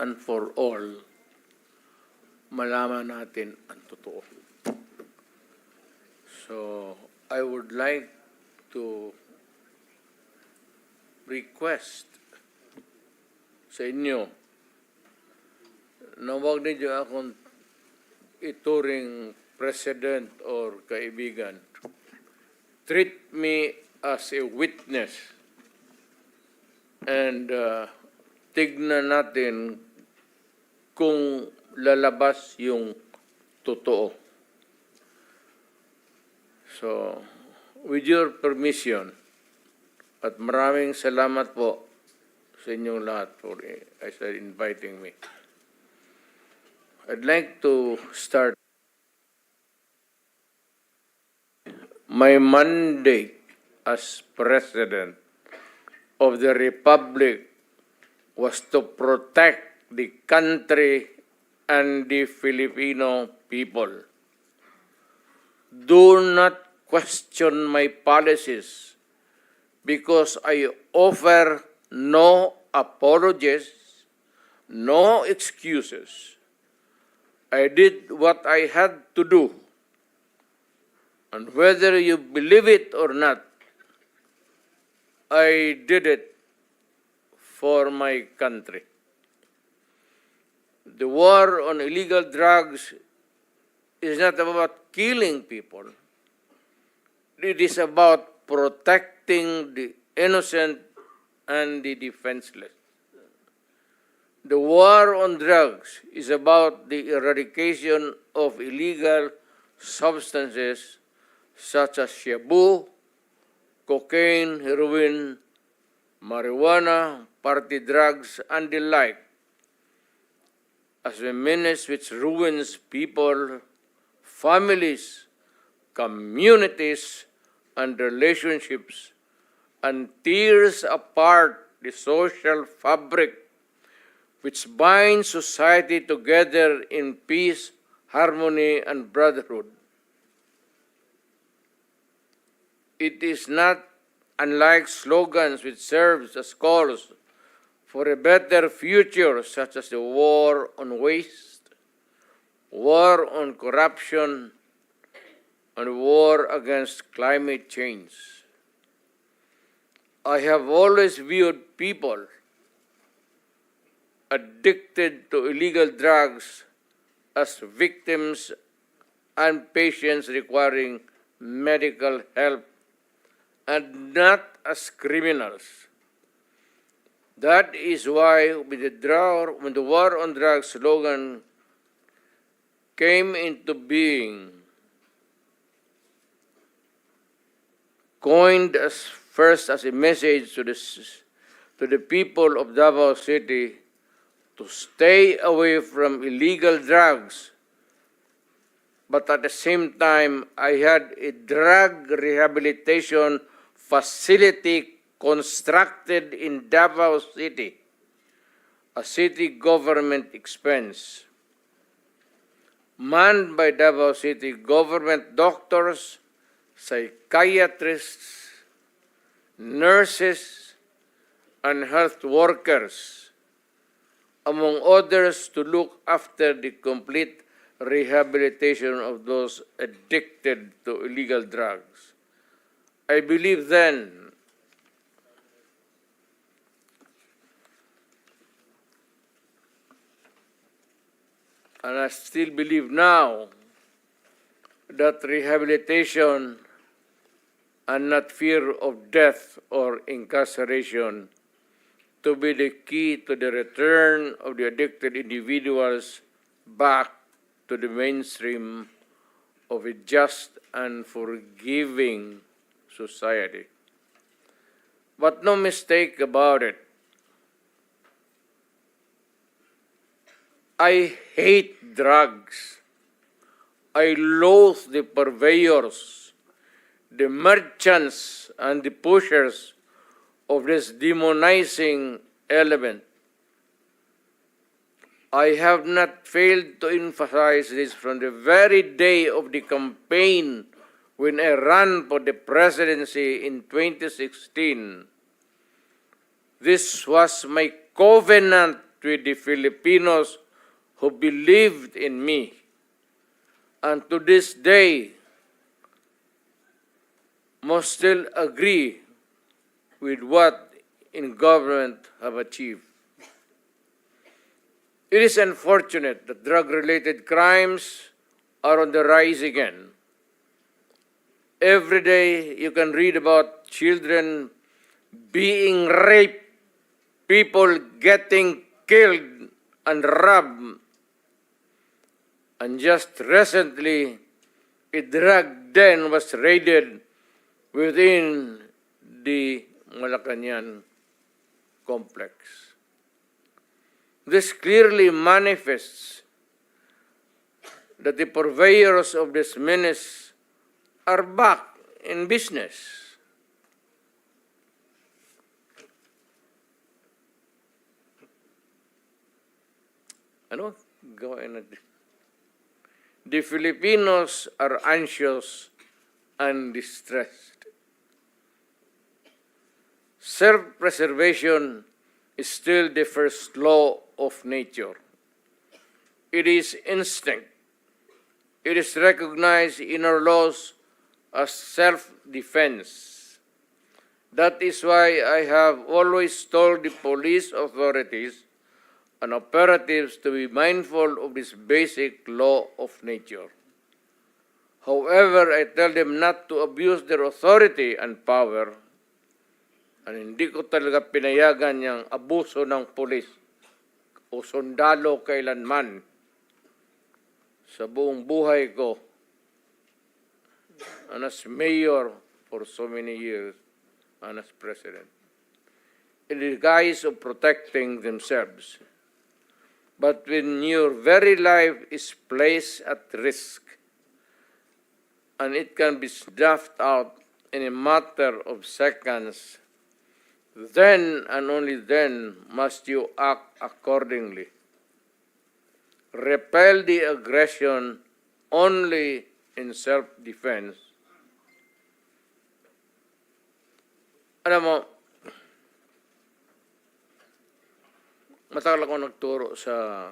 and for all, malaman natin ang totoo. So, I would like to request sa inyo na huwag ninyo akong ituring president or kaibigan. Treat me as a witness and tignan natin kung lalabas yung totoo. So, with your permission, at maraming salamat po sa inyong lahat for inviting me. I'd like to start. My mandate as President of the Republic was to protect the country and the Filipino people. Do not question my policies because I offer no apologies, no excuses. I did what I had to do. And whether you believe it or not, I did it for my country. The war on illegal drugs is not about killing people. It is about protecting the innocent and the defenseless. The war on drugs is about the eradication of illegal substances such as shabu, cocaine, heroin, marijuana, party drugs, and the like, as a menace which ruins people, families, communities, and relationships, and tears apart the social fabric which binds society together in peace, harmony, and brotherhood. It is not unlike slogans which serves as calls for a better future, such as the war on waste, war on corruption, and war against climate change. I have always viewed people addicted to illegal drugs as victims and patients requiring medical help and not as criminals. That is why when the war on drugs slogan came into being, coined first as a message to the people of Davao City to stay away from illegal drugs, but at the same time, I had a drug rehabilitation facility constructed in Davao City, a city government expense, manned by Davao City government doctors, psychiatrists, nurses, and health workers, among others, to look after the complete rehabilitation of those addicted to illegal drugs. I believe then and I still believe now that rehabilitation and not fear of death or incarceration to be the key to the return of the addicted individuals back to the mainstream of a just and forgiving society. But no mistake about it, I hate drugs. I loathe the purveyors, the merchants, and the pushers of this demonizing element. I have not failed to emphasize this from the very day of the campaign when I ran for the presidency in 2016. This was my covenant with the Filipinos who believed in me. And to this day, must still agree with what in government have achieved. It is unfortunate that drug-related crimes are on the rise again. Every day you can read about children being raped, people getting killed and robbed. And just recently, a drug den was raided within the Malacañang complex. This clearly manifests that the purveyors of this menace are back in business. Ano? Gawain natin. The Filipinos are anxious and distressed. Self-preservation is still the first law of nature. It is instinct. It is recognized in our laws as self-defense. That is why I have always told the police authorities and operatives to be mindful of this basic law of nature. However, I tell them not to abuse their authority and power, and hindi ko talaga pinayagan yung abuso ng pulis o sundalo kailanman sa buong buhay ko and as mayor for so many years and as president. In the guise of protecting themselves. But when your very life is placed at risk and it can be snuffed out in a matter of seconds, then and only then must you act accordingly. Repel the aggression only in self-defense. Alam mo, matagal ako nagturo sa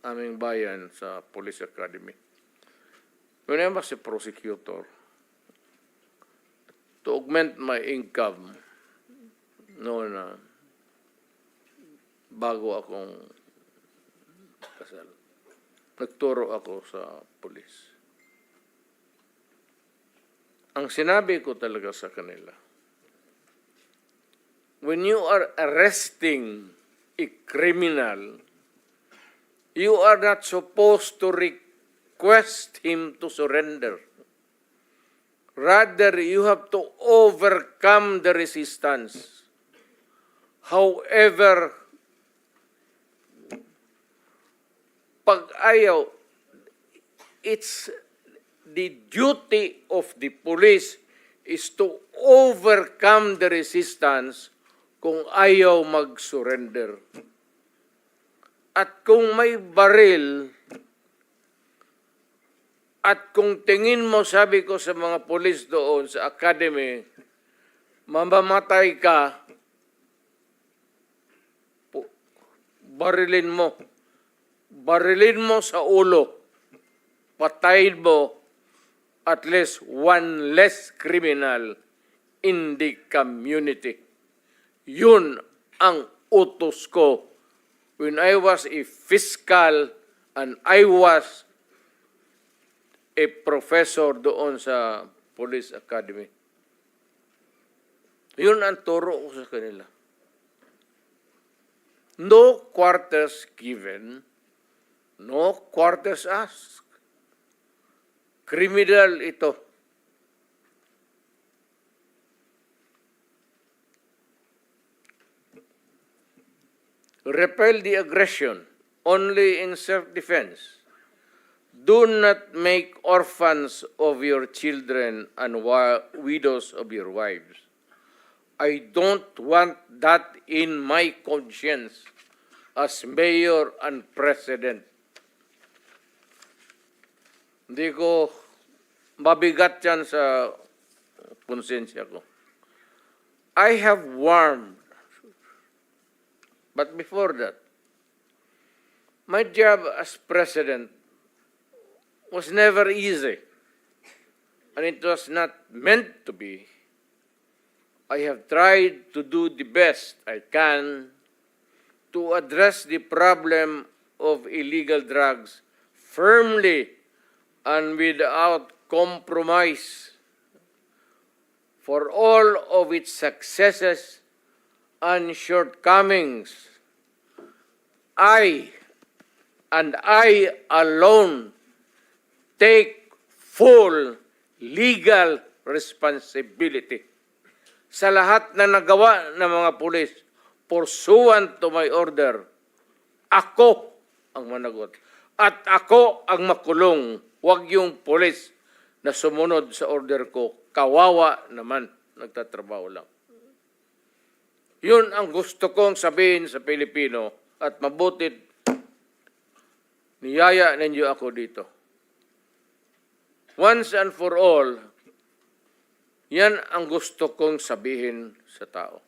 aming bayan sa Police Academy. When I was a prosecutor, to augment my income noon na bago akong kasal, nagturo ako sa pulis. Ang sinabi ko talaga sa kanila, when you are arresting a criminal, you are not supposed to request him to surrender. Rather, you have to overcome the resistance. However, pag ayaw, it's the duty of the police is to overcome the resistance kung ayaw mag-surrender. At kung may baril, at kung tingin mo, sabi ko sa mga pulis doon sa academy, mamamatay ka, barilin mo. Barilin mo sa ulo. Patayin mo at least one less criminal in the community. Yun ang utos ko when I was a fiscal and I was a professor doon sa Police Academy. Yun ang turo ko sa kanila. No quarters given, no quarters asked. Criminal ito. Repel the aggression only in self-defense. Do not make orphans of your children and widows of your wives. I don't want that in my conscience as mayor and president. Hindi ko mabigat yan sa konsensya ko. I have warned But before that, my job as president was never easy, and it was not meant to be. I have tried to do the best I can to address the problem of illegal drugs firmly and without compromise. For all of its successes and shortcomings, I and I alone take full legal responsibility sa lahat na nagawa ng mga pulis pursuant to my order. Ako ang managot. At ako ang makulong. Huwag yung pulis na sumunod sa order ko. Kawawa naman, nagtatrabaho lang. Yun ang gusto kong sabihin sa Pilipino at mabutit niyaya ninyo ako dito. Once and for all, yan ang gusto kong sabihin sa tao.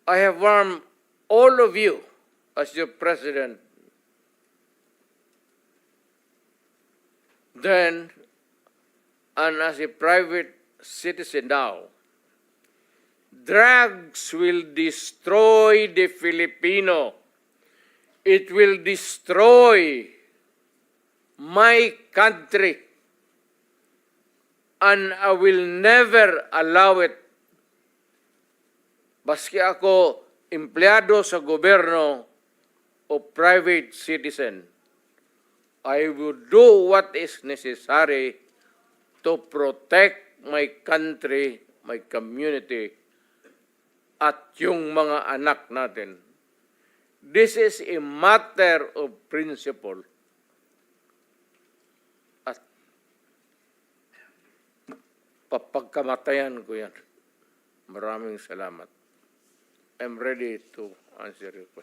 I have warned all of you as your president then and as a private citizen now. Drugs will destroy the Filipino. It will destroy my country. And I will never allow it. Baski ako empleyado sa gobyerno o private citizen, I will do what is necessary to protect my country, my community, at yung mga anak natin. This is a matter of principle. At papagkamatayan ko yan. Maraming salamat. I'm ready to answer your question.